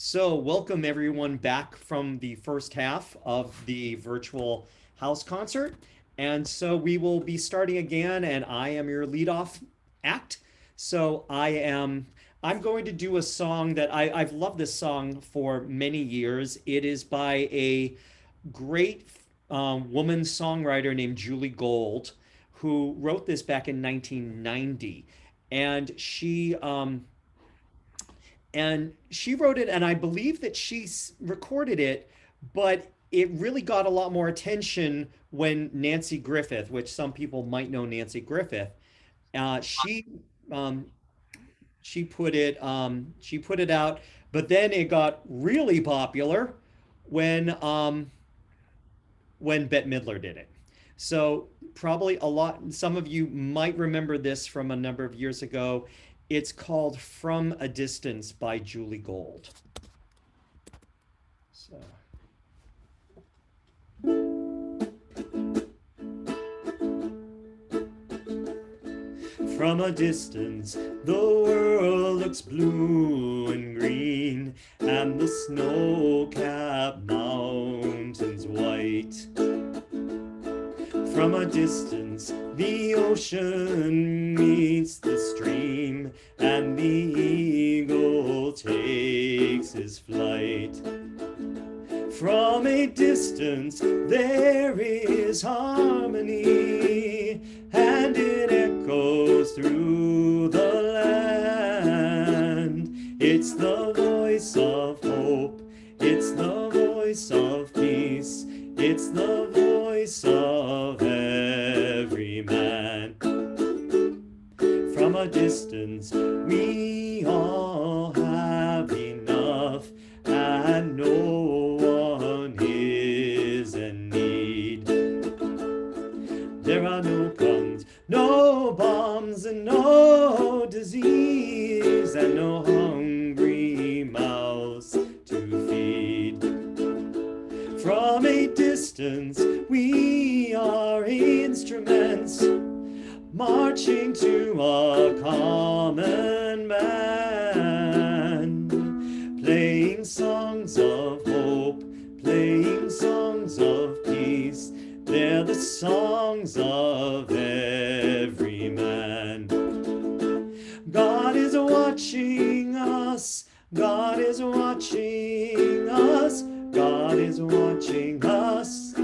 So, welcome everyone back from the first half of the virtual house concert. And so we will be starting again, and I am your leadoff act. So I'm going to do a song that I've loved this song for many years. It is by a great woman songwriter named Julie Gold, who wrote this back in 1990. And she wrote it, and I believe that she recorded it, but it really got a lot more attention when Nancy Griffith, which some people might know Nancy Griffith, uh, she um, she put it out, but then it got really popular when um, when Bette Midler did it. So probably some of you might remember this from a number of years ago. It's called From a Distance by Julie Gold. So. From a distance, the world looks blue and green, and the snow-capped mountains white. From a distance, the ocean meets the stream, and the eagle takes his flight. From a distance, there is harmony, and it echoes through the land. It's the voice of hope, it's the voice of peace, it's the voice of every man. From a distance, we all have enough, and no one is in need. There are no guns, no bombs, and no disease, and no hungry mouths to feed. From a distance, we are instruments marching to a common man, playing songs of hope, playing songs of peace. They're the songs of every man. God is watching us, God is watching us, God is watching us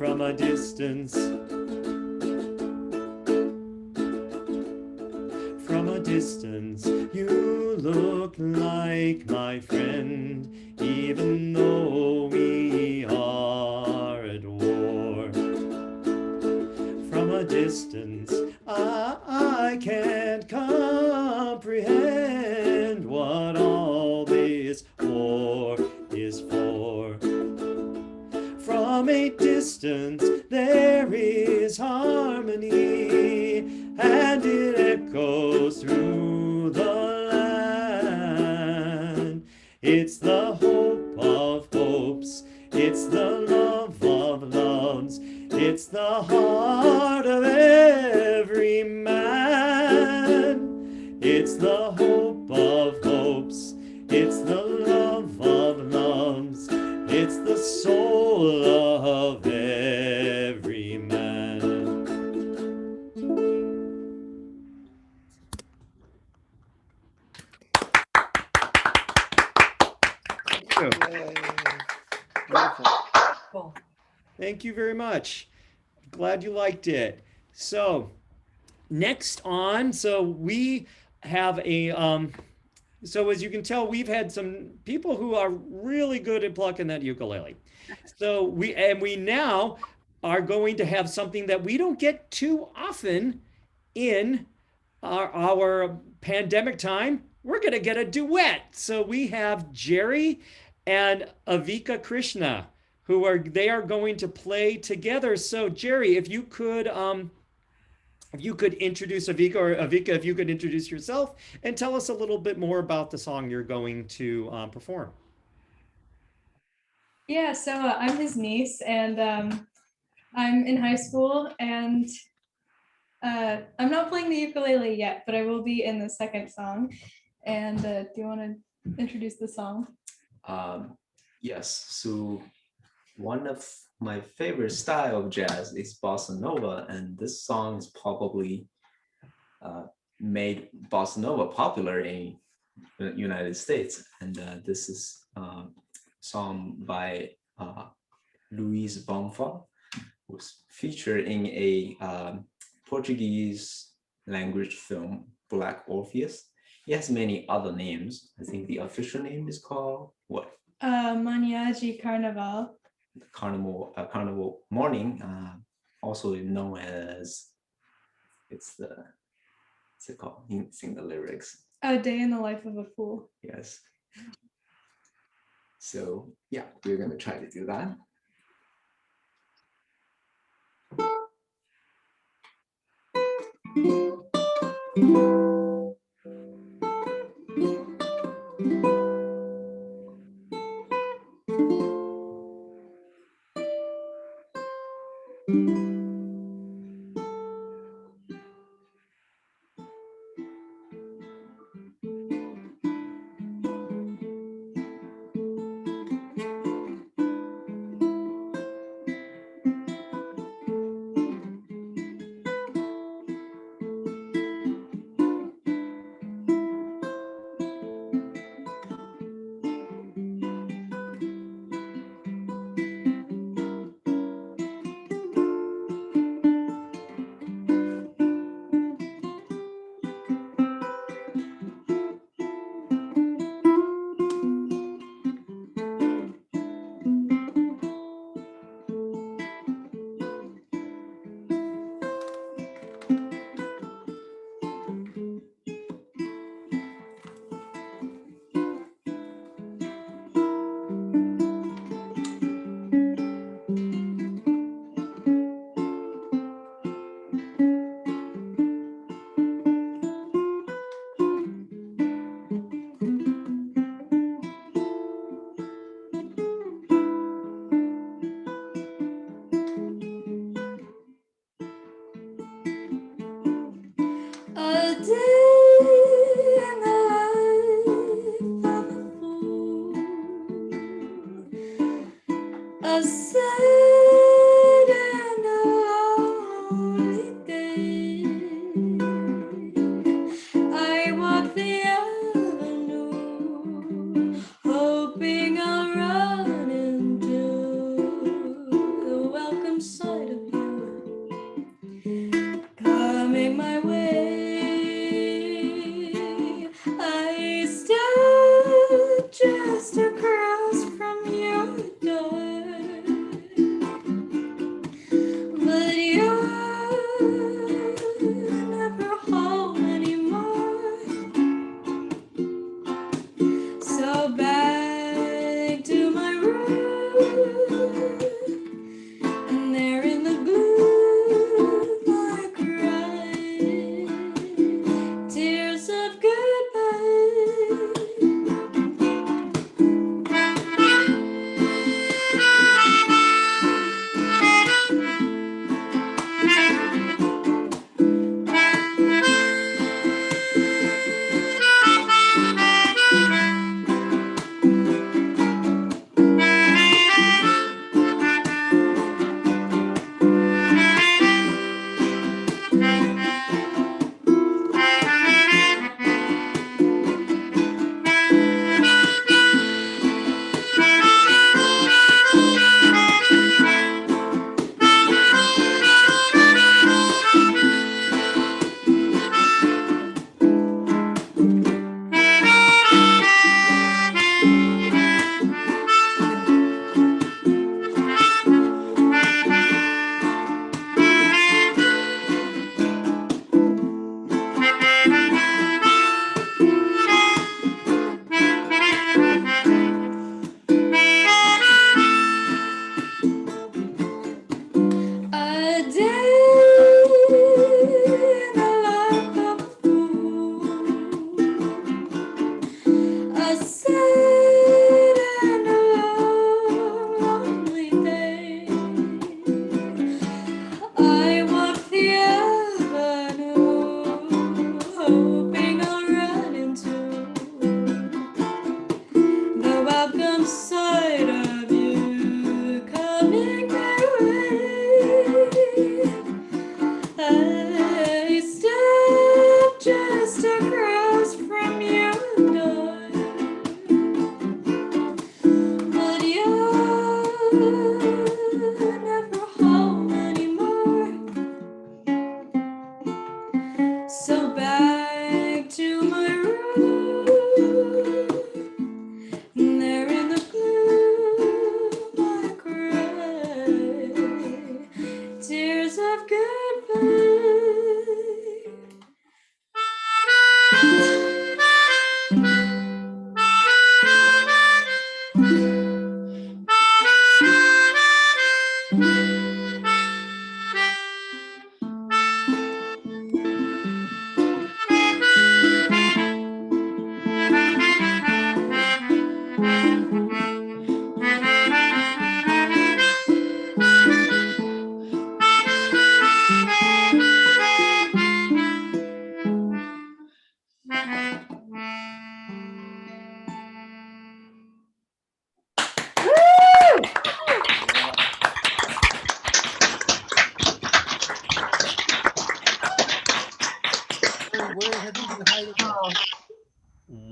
from a distance. From a distance, you look like my friend, even though we are at war. From a distance, I can't comprehend what all this war is for. From a distance, there is harmony, and it echoes through the land. It's the hope of hopes, it's the love of loves, it's the heart of every man. It's the hope of hopes, it's the love of loves, it's the soul of every man. Thank you. Cool. Thank you very much. Glad you liked it. So next on, so we have so as you can tell, we've had some people who are really good at plucking that ukulele. So we now are going to have something that we don't get too often in our pandemic time. We're going to get a duet. So we have Jerry and Advika Krishna, they are going to play together. So Jerry, if you could introduce Advika, or Advika, if you could introduce yourself and tell us a little bit more about the song you're going to perform. Yeah, so I'm his niece, and I'm in high school, and I'm not playing the ukulele yet, but I will be in the second song. And do you want to introduce the song? Yes, so one of my favorite style of jazz is bossa nova, and this song is probably made bossa nova popular in the United States. And this is a song by Luiz Bonfá, was featured in a Portuguese language film, Black Orpheus. He has many other names. I think the official name is called what? Manhã de Carnaval. Carnival morning, also known as what's it called? Sing the lyrics. A Day in the Life of a Fool. Yes. So yeah, we're gonna try to do that.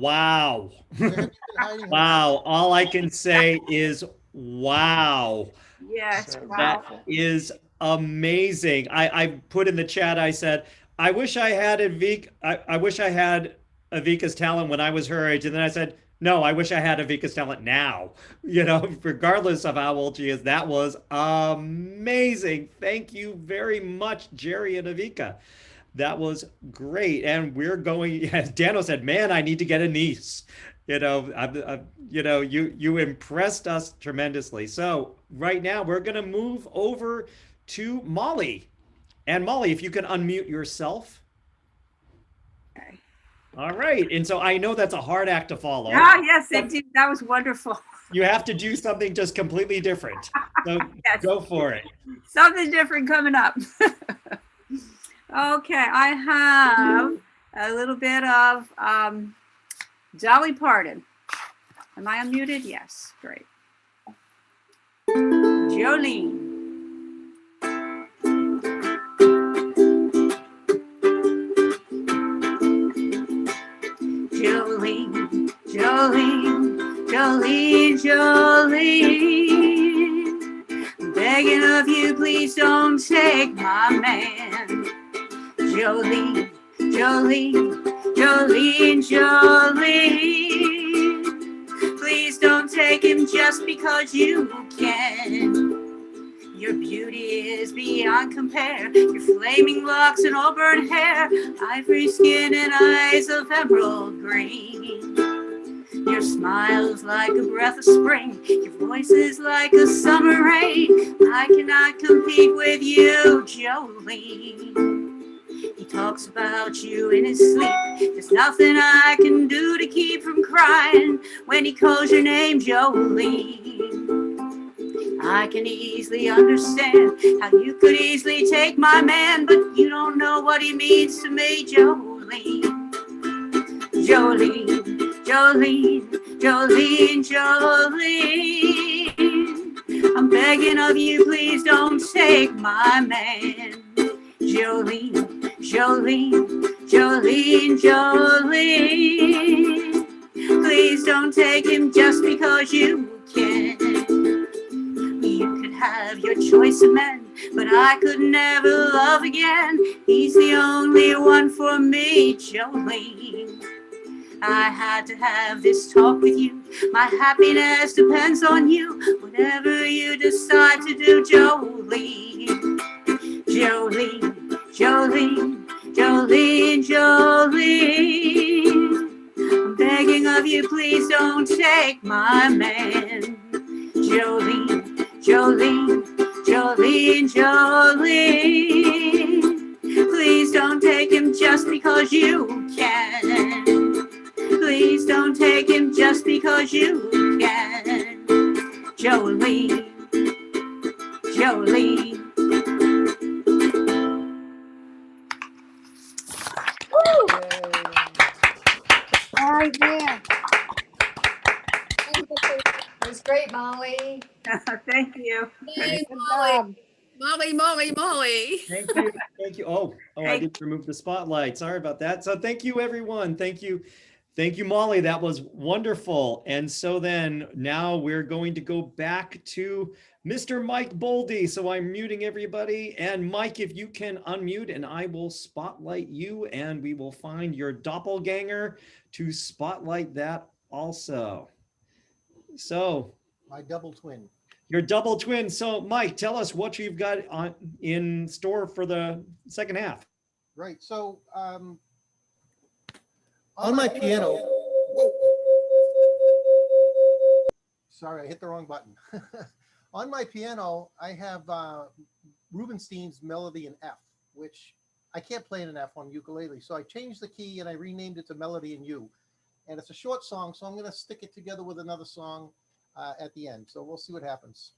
Wow. Where have you been hiding her? Wow. All I can say is wow. Yes, So That powerful. is amazing. I put in the chat, I said, I wish I had I wish I had Avika's talent when I was her age. And then I said, no, I wish I had Avika's talent now. You know, regardless of how old she is, that was amazing. Thank you very much, Jerry and Avika. That was great. And we're going, as Dano said, man, I need to get a niece. You impressed us tremendously. So right now we're going to move over to Molly. And Molly, if you can unmute yourself. Okay. All right. And so I know that's a hard act to follow. Ah, yes, indeed. That was wonderful. You have to do something just completely different. So Yes. go for it. Something different coming up. Okay, I have a little bit of Dolly Parton. Am I unmuted? Yes, great. Jolene. Jolene, Jolene, Jolene, Jolene. Begging of you, please don't take my man. Jolene, Jolene, Jolene, Jolene. Please don't take him just because you can. Your beauty is beyond compare. Your flaming locks and auburn hair, ivory skin and eyes of emerald green. Your smile's like a breath of spring. Your voice is like a summer rain. I cannot compete with you, Jolene. He talks about you in his sleep. There's nothing I can do to keep from crying when he calls your name, Jolene. I can easily understand how you could easily take my man, but you don't know what he means to me, Jolene. Jolene, Jolene, Jolene, Jolene. I'm begging of you, please don't take my man. Jolene, Jolene, Jolene, Jolene. Please don't take him just because you can. You could have your choice of men, but I could never love again. He's the only one for me, Jolene. I had to have this talk with you. My happiness depends on you. Whatever you decide to do, Jolene. Jolene, Jolene, Jolene, Jolene. I'm begging of you, please don't take my man. Jolene, Jolene, Jolene, Jolene. Please don't take him just because you can. Please don't take him just because you can. Jolene, Jolene. All right, yeah. It was great, Molly. Thank you. Good Molly. job. Molly, Molly, Molly. Thank you. Thank you. I did remove the spotlight. Sorry about that. So thank you, everyone. Thank you. Thank you, Molly. That was wonderful. And so then now we're going to go back to Mr. Mike Boldi. So I'm muting everybody. And Mike, if you can unmute and I will spotlight you and we will find your doppelganger to spotlight that also. So My double twin. your double twin. So Mike, tell us what you've got in store for the second half. Right. So on my piano. Sorry, I hit the wrong button. On my piano, I have Rubinstein's Melody in F, which I can't play in an F on ukulele. So I changed the key and I renamed it to Melody in U. And it's a short song, so I'm going to stick it together with another song at the end. So we'll see what happens.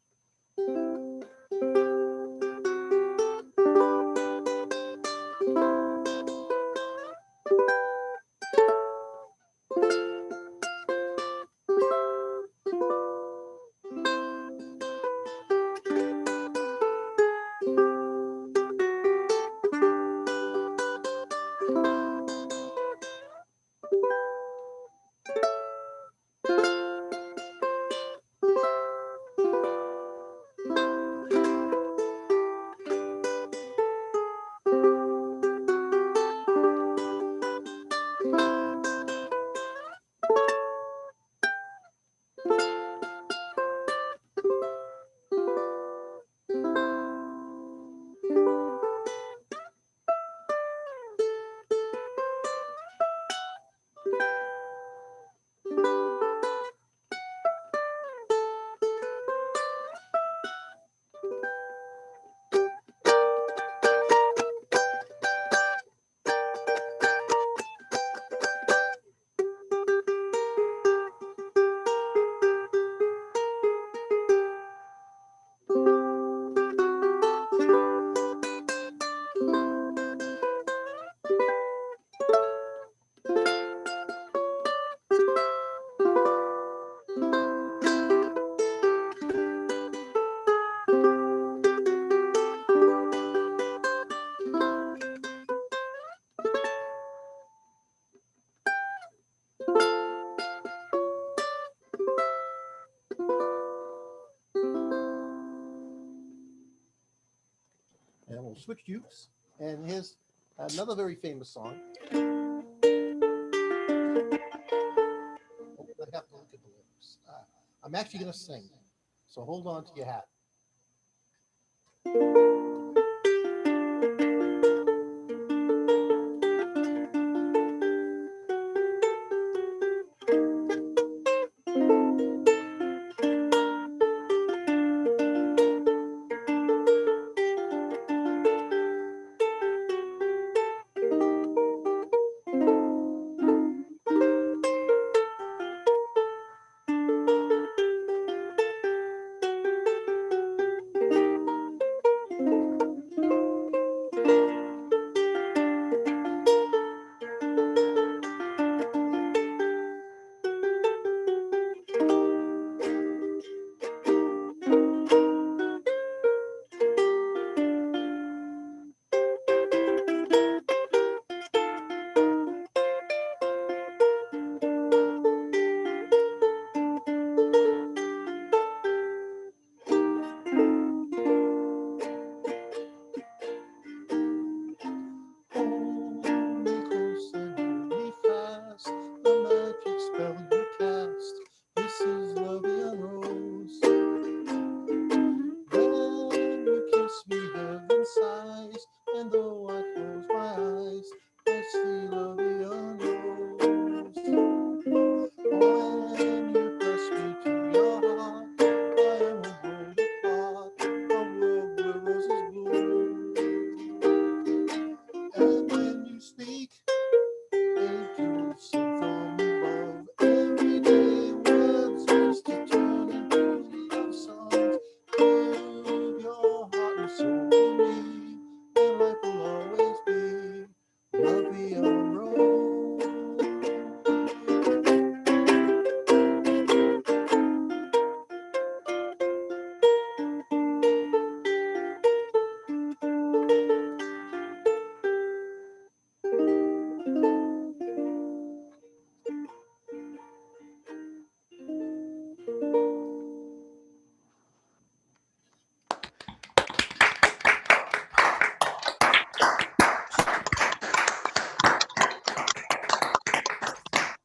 we'll switch ukes. And here's another very famous song. Oh, I have to look at the lyrics. I'm actually going to sing, so hold on to your hat.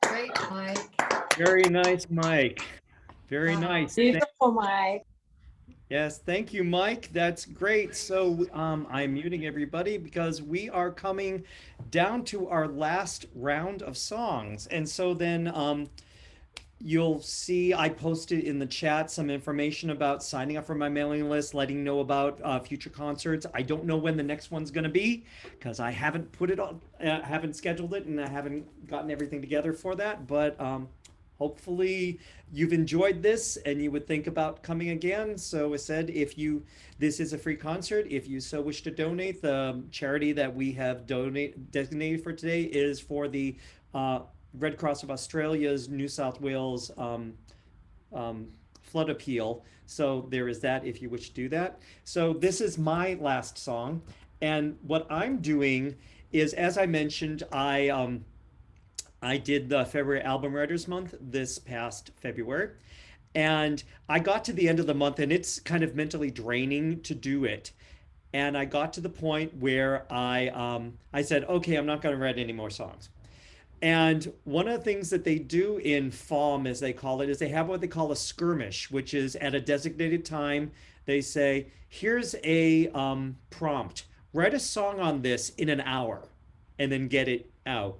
Great, Mike. Very nice, Mike. Very Wow. nice. Beautiful, Mike. Yes, thank you, Mike. That's great. So I'm muting everybody because we are coming down to our last round of songs. And so then you'll see I posted in the chat some information about signing up for my mailing list, letting you know about future concerts. I don't know when the next one's going to be because I haven't put it on, haven't scheduled it, and I haven't gotten everything together for that. But hopefully you've enjoyed this and you would think about coming again. So I said, this is a free concert. If you so wish to donate, the charity that we have designated for today is for the Red Cross of Australia's New South Wales flood appeal. So there is that if you wish to do that. So this is my last song. And what I'm doing is, as I mentioned, I did the February Album Writers Month this past February. And I got to the end of the month and it's kind of mentally draining to do it. And I got to the point where I said, okay, I'm not going to write any more songs. And one of the things that they do in FOM, as they call it, is they have what they call a skirmish, which is at a designated time. They say, here's a prompt. Write a song on this in an hour and then get it out.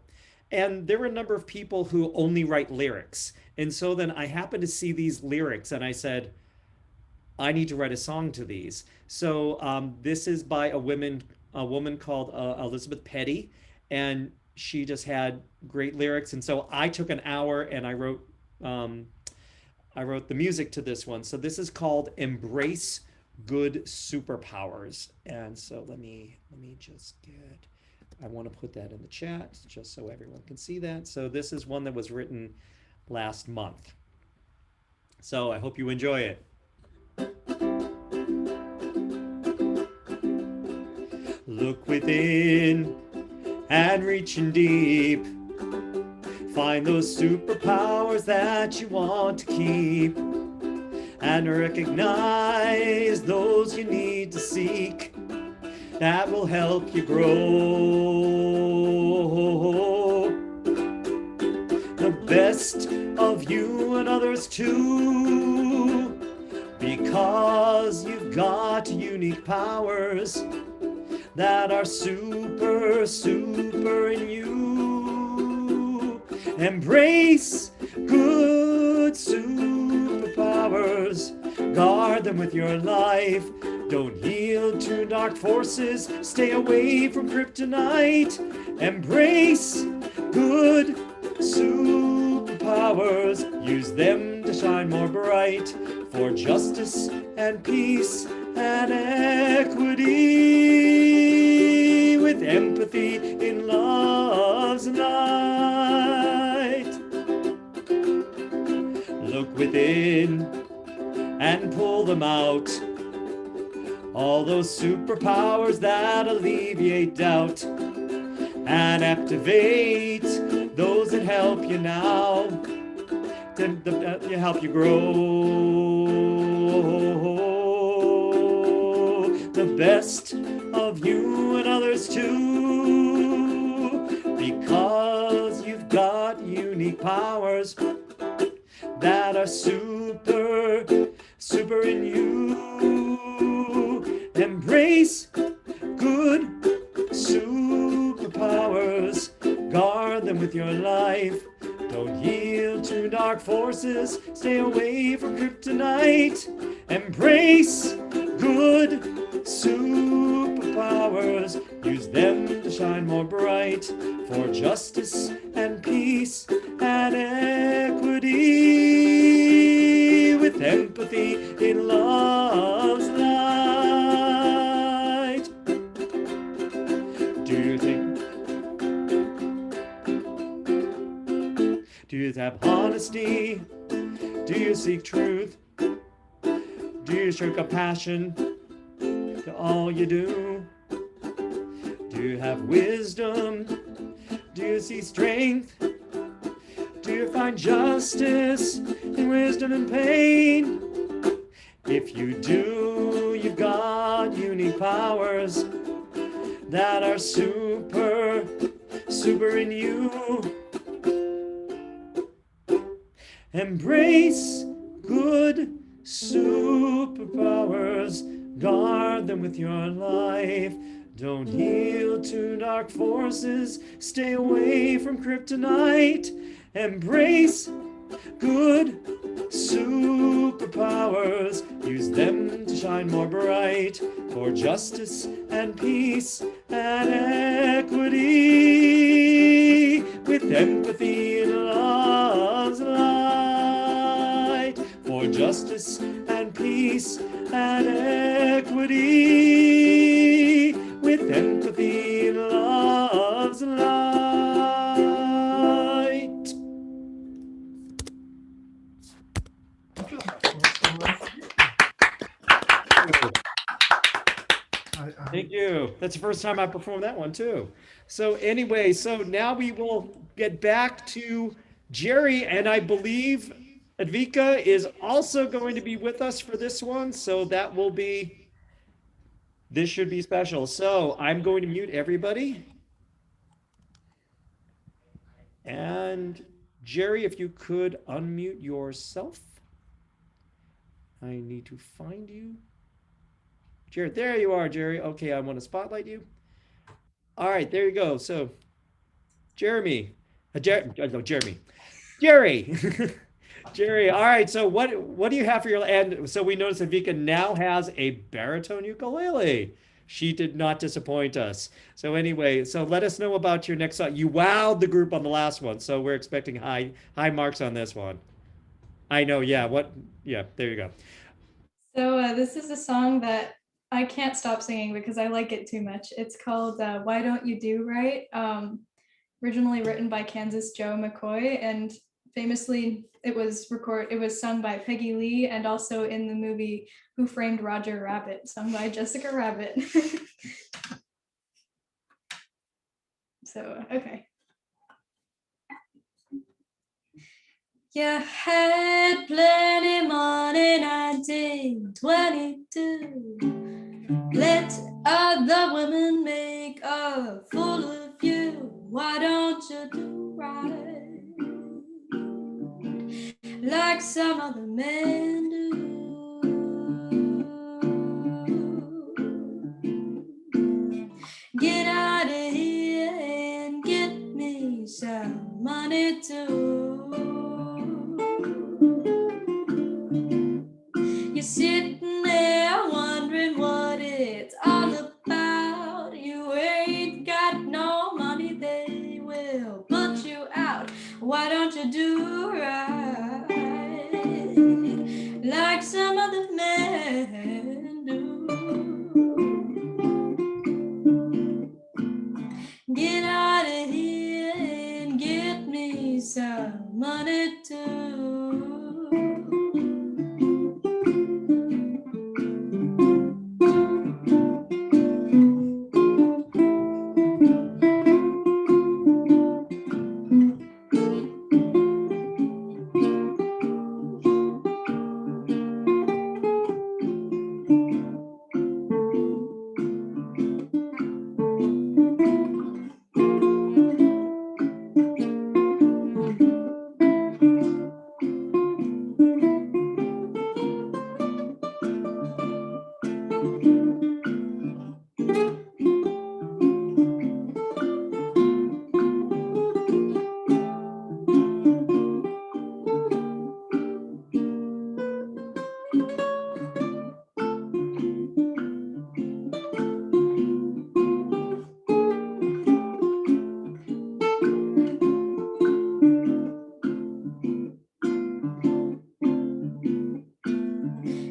And there were a number of people who only write lyrics. And so then I happened to see these lyrics and I said, I need to write a song to these. So this is by a woman called Elizabeth Petty. And she just had great lyrics. And so I took an hour and I wrote the music to this one. So this is called Embrace Good Superpowers. And so let me just I want to put that in the chat just so everyone can see that. So this is one that was written last month. So I hope you enjoy it. Look within and reaching deep. Find those superpowers that you want to keep. And recognize those you need to seek. that will help you grow. The best of you and others too, because you've got unique powers that are super, super in you. Embrace good superpowers. Guard them with your life. Don't yield to dark forces. Stay away from kryptonite. Embrace good superpowers. Use them to shine more bright for justice and peace and equity, with empathy in love's night. Look within and pull them out, all those superpowers that alleviate doubt, and activate those that help you now, to help you grow. The best of you and others too, because you've got unique powers that are super, super in you. Embrace good superpowers. Guard them with your life. Don't yield to dark forces. Stay away from kryptonite. Embrace good superpowers. Use them to shine more bright for justice and peace and equity, with empathy in love's light. Do you think? Do you have honesty? Do you seek truth? Do you show compassion to all you do? Do you have wisdom? Do you see strength? Do you find justice in wisdom and pain? If you do, you've got unique powers that are super, super in you. Embrace good superpowers. Guard them with your life. Don't yield to dark forces. Stay away from kryptonite. Embrace good superpowers. Use them to shine more bright for justice and peace and equity, with empathy in love's light for justice and peace and equity, with empathy in love's light. Thank you. That's the first time I performed that one too. So anyway, so now we will get back to Jerry, and I believe Advika is also going to be with us for this one. So that will be, this should be special. So I'm going to mute everybody. And Jerry, if you could unmute yourself. I need to find you. Jerry, there you are, Jerry. Okay, I want to spotlight you. All right, there you go. So, Jerry. Jerry. All right. So, what do you have for your? And so we noticed that Vika now has a baritone ukulele. She did not disappoint us. So anyway, so let us know about your next song. You wowed the group on the last one, so we're expecting high marks on this one. I know. Yeah. What? Yeah. There you go. So this is a song that I can't stop singing because I like it too much. It's called Why Don't You Do Right? Originally written by Kansas Joe McCoy, and famously it was sung by Peggy Lee, and also in the movie Who Framed Roger Rabbit, sung by Jessica Rabbit. So, okay. You had plenty money, 1922. Let other women make a fool of you. Why don't you do right like some other men do? Get out of here and get me some money too. You're sitting there wondering what it's all about. You ain't got no money, they will put you out. Why don't you do right like some other men do? Get out of here and get me some money too.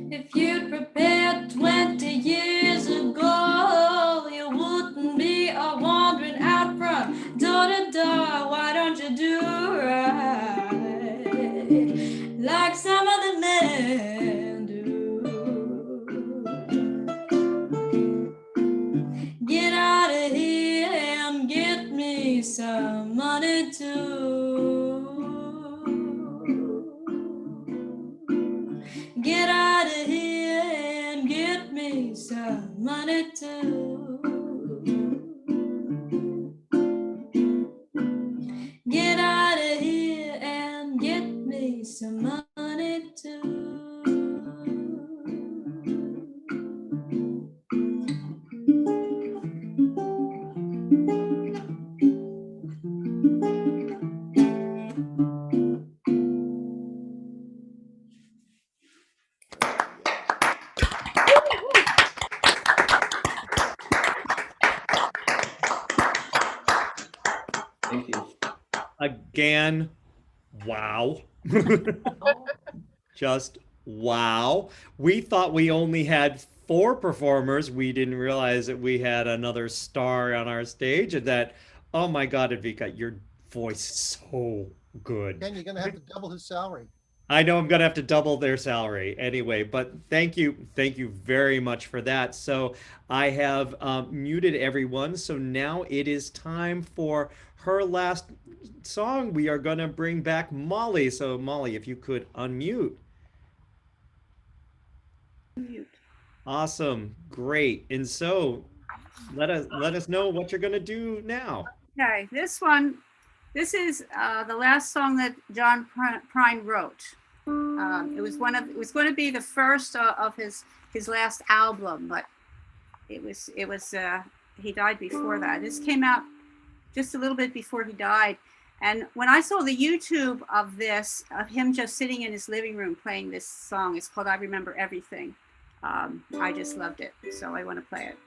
If you'd prepared 20 years ago, you wouldn't be wandering out from door to door. Why don't you do right like some other men do? Get out of here and get me some money too. Get out of here and get me some money too. Get out of here and get me some money too. Thank you. Again, wow. Just wow. We thought we only had 4 performers. We didn't realize that we had another star on our stage, and that, oh my God, Advika, your voice is so good. Ken, you're gonna have to double his salary. I know I'm gonna have to double their salary anyway, but thank you very much for that. So I have muted everyone. So now it is time for her last song. We are gonna bring back Molly. So Molly, if you could unmute. Mute. Awesome, great. And so let us know what you're gonna do now. Okay, this is the last song that John Prine wrote. It was going to be the first of his last album, but it was he died before that. This came out just a little bit before he died. And when I saw the YouTube of this, of him just sitting in his living room playing this song, it's called I Remember Everything. I just loved it, so I want to play it.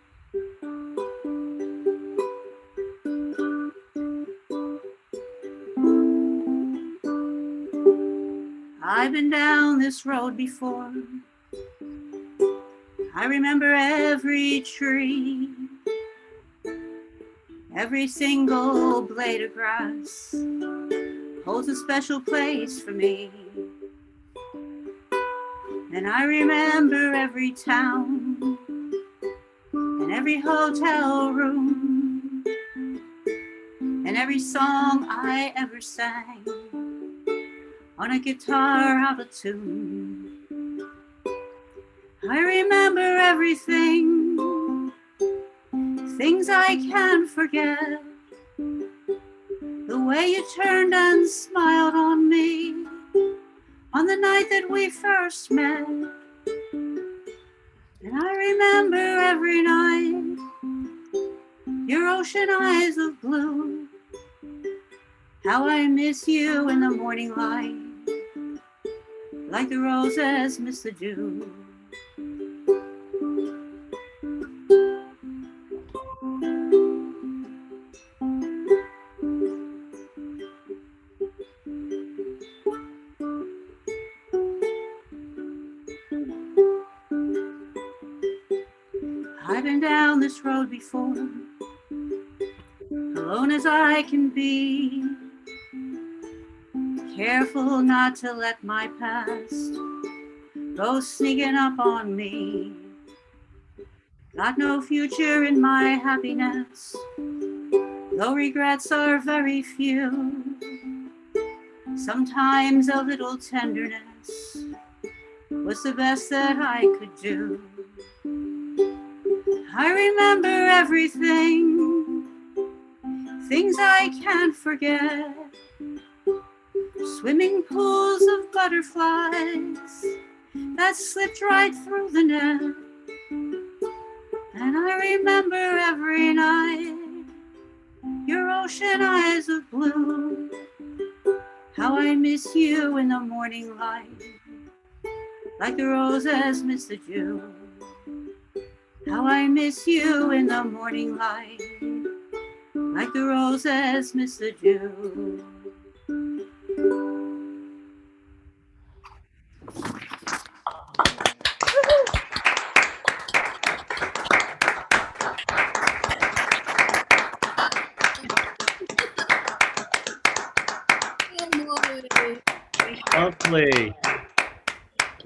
I've been down this road before. I remember every tree, every single blade of grass holds a special place for me. And I remember every town and every hotel room and every song I ever sang on a guitar out of tune. I remember everything things I can't forget. The way you turned and smiled on me on the night that we first met. And I remember every night your ocean eyes of blue, how I miss you in the morning light, like the roses miss the dew. I've been down this road before, alone as I can be, careful not to let my past go sneaking up on me. Got no future in my happiness, though regrets are very few. Sometimes a little tenderness was the best that I could do. I remember everything, things I can't forget. Swimming pools of butterflies that slipped right through the net. And I remember every night your ocean eyes of blue, how I miss you in the morning light, like the roses miss the dew. How I miss you in the morning light, like the roses miss the dew. Lovely.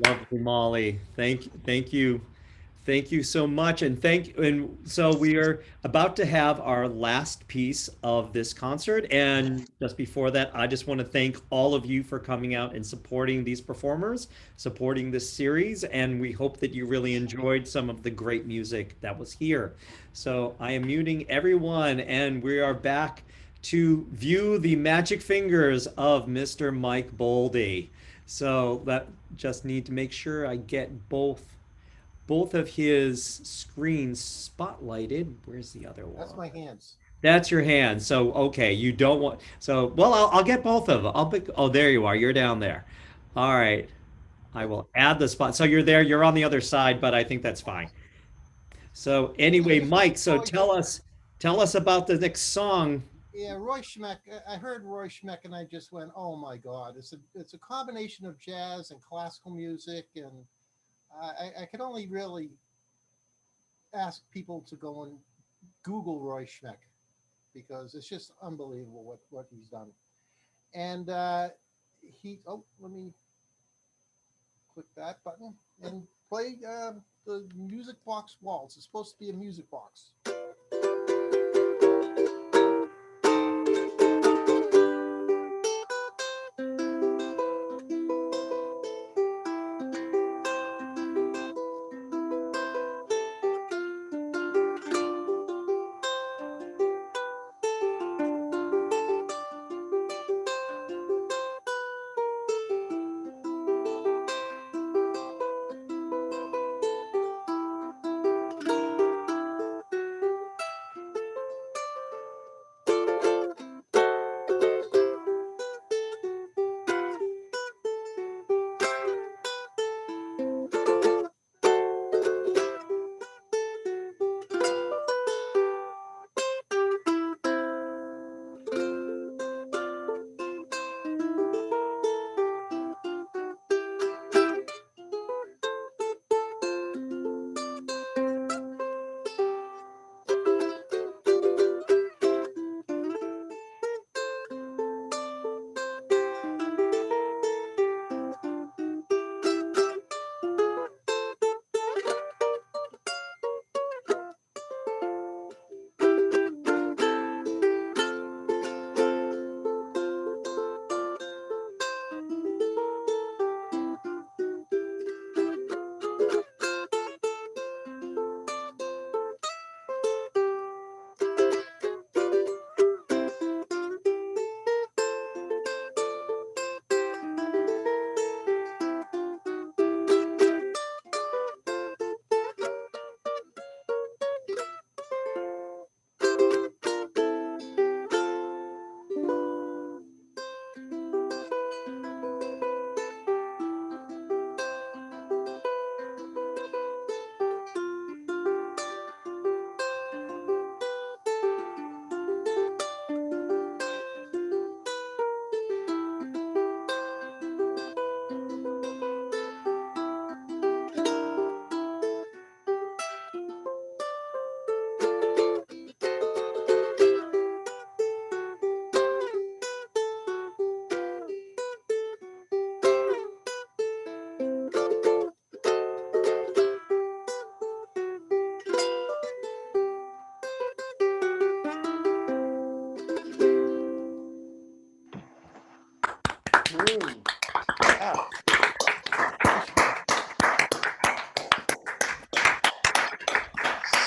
Lovely, Molly. Thank you so much. And so we are about to have our last piece of this concert. And just before that, I just want to thank all of you for coming out and supporting these performers, supporting this series. And we hope that you really enjoyed some of the great music that was here. So I am muting everyone, and we are back to view the magic fingers of Mr. Mike Boldi. So that just need to make sure I get both of his screens spotlighted. Where's the other one? That's my hands. That's your hand. So okay, you don't want. So well, I'll get both of them. I'll pick. Oh, there you are. You're down there. All right. I will add the spot. So you're there. You're on the other side, but I think that's fine. So anyway, Mike. So tell us about the next song. Yeah, Roy Smeck. I heard Roy Smeck, and I just went, "Oh my God!" It's a combination of jazz and classical music, and I can only really ask people to go and Google Roy Smeck because it's just unbelievable what he's done. And let me click that button and play the music box waltz. It's supposed to be a music box.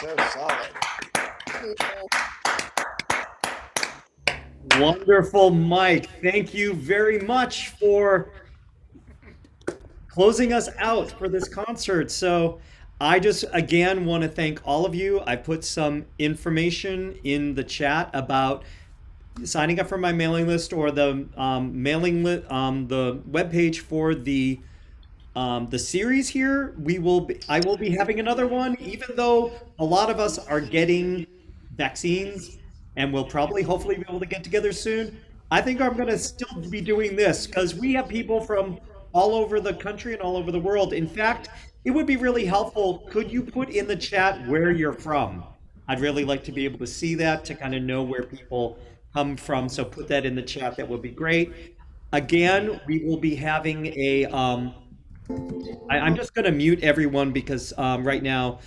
So solid. Wonderful, Mike. Thank you very much for closing us out for this concert. So I just again want to thank all of you. I put some information in the chat about signing up for my mailing list or the mailing list, the webpage for the series here. I will be having another one, even though a lot of us are getting vaccines and we'll probably hopefully be able to get together soon. I think I'm going to still be doing this because we have people from all over the country and all over the world. In fact, it would be really helpful. Could you put in the chat where you're from? I'd really like to be able to see that to kind of know where people come from. So put that in the chat. That would be great. Again, we will be having a, I'm just going to mute everyone because right now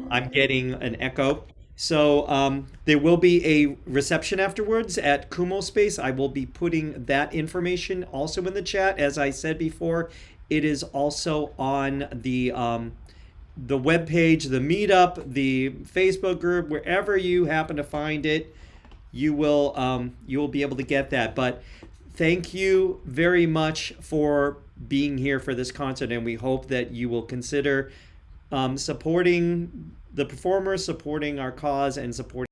I'm getting an echo. So there will be a reception afterwards at Kumo Space. I will be putting that information also in the chat. As I said before, it is also on the webpage, the meetup, the Facebook group, wherever you happen to find it, you will be able to get that. But thank you very much for being here for this concert, and we hope that you will consider supporting the performers, supporting our cause, and supporting